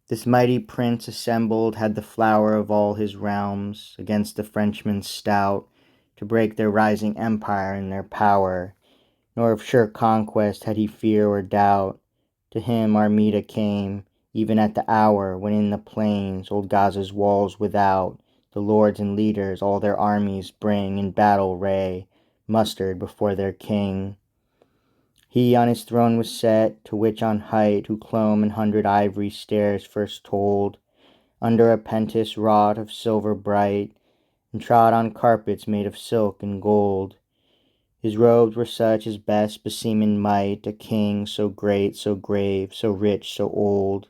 This mighty prince assembled had the flower of all his realms against the Frenchmen stout, to break their rising empire and their power. Nor of sure conquest had he fear or doubt. To him Armida came, even at the hour when in the plains old Gaza's walls without the lords and leaders all their armies bring in battle ray, mustered before their king. He on his throne was set, to which on height who clomb 100 ivory stairs first told, under a pentise wrought of silver bright, and trod on carpets made of silk and gold. His robes were such as best beseemen might a king so great, so grave, so rich, so old.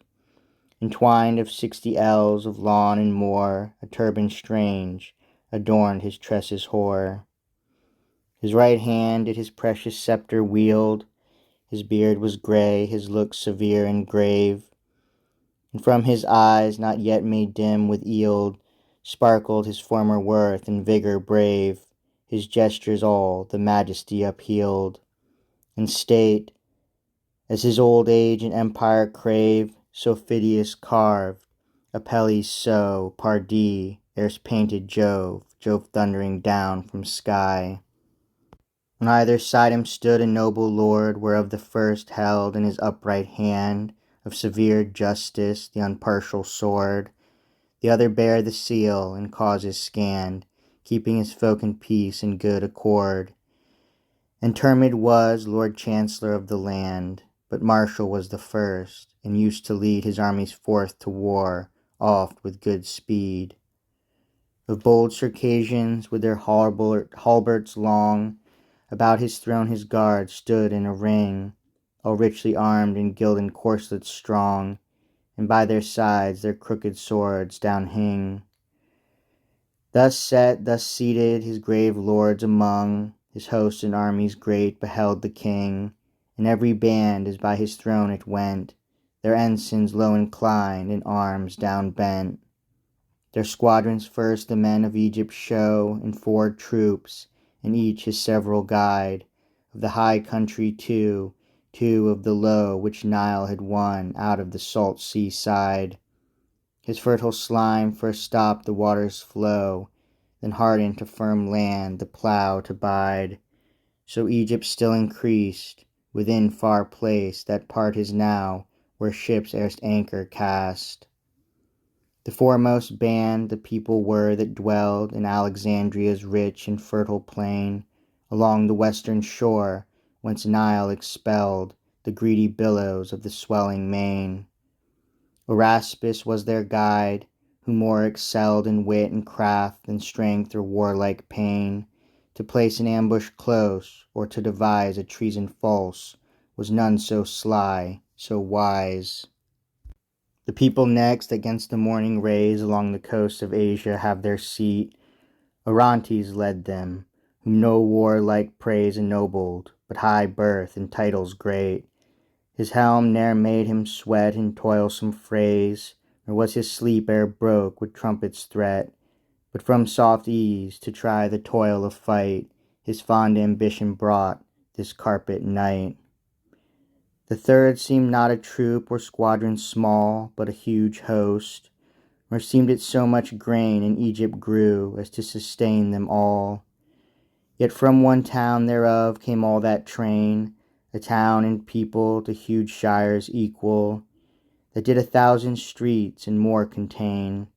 Entwined of 60 ells of lawn and more, a turban strange adorned his tresses hoar. His right hand did his precious sceptre wield, his beard was grey, his look severe and grave, and from his eyes, not yet made dim with eld, sparkled his former worth and vigour brave, his gestures all the majesty uphealed. And state, as his old age and empire crave, so Phidias carved, Apelles so, pardie, erst painted Jove, Jove thundering down from sky. On either side him stood a noble lord, whereof the first held in his upright hand of severe justice the unpartial sword, the other bare the seal and causes scanned, keeping his folk in peace and good accord. And termed was Lord Chancellor of the land, but martial was the first, and used to lead his armies forth to war, oft with good speed. Of bold Circassians with their halberts long, about his throne his guards stood in a ring, all richly armed in gilded corslets strong, and by their sides their crooked swords down hing. Thus set, thus seated, his grave lords among his hosts and armies great beheld the king, and every band as by his throne it went, their ensigns low inclined and arms down bent. Their squadrons first the men of Egypt show, in 4 troops, and each his several guide, of the high country two of the low which Nile had won out of the salt sea side. His fertile slime first stopped the water's flow, then hardened to firm land the plough to bide. So Egypt still increased, within far place that part is now where ships erst anchor cast. The foremost band the people were that dwelled in Alexandria's rich and fertile plain, along the western shore, whence Nile expelled the greedy billows of the swelling main. Eraspis was their guide, who more excelled in wit and craft than strength or warlike pain. To place an ambush close, or to devise a treason false, was none so sly, so wise. The people next against the morning rays along the coast of Asia have their seat. Orontes led them, whom no warlike praise ennobled, but high birth and titles great. His helm ne'er made him sweat in toilsome frays, nor was his sleep e'er broke with trumpet's threat. But from soft ease, to try the toil of fight, his fond ambition brought this carpet night. The third seemed not a troop or squadron small, but a huge host, nor seemed it so much grain in Egypt grew as to sustain them all. Yet from one town thereof came all that train, a town and people to huge shires equal, that did 1,000 streets and more contain.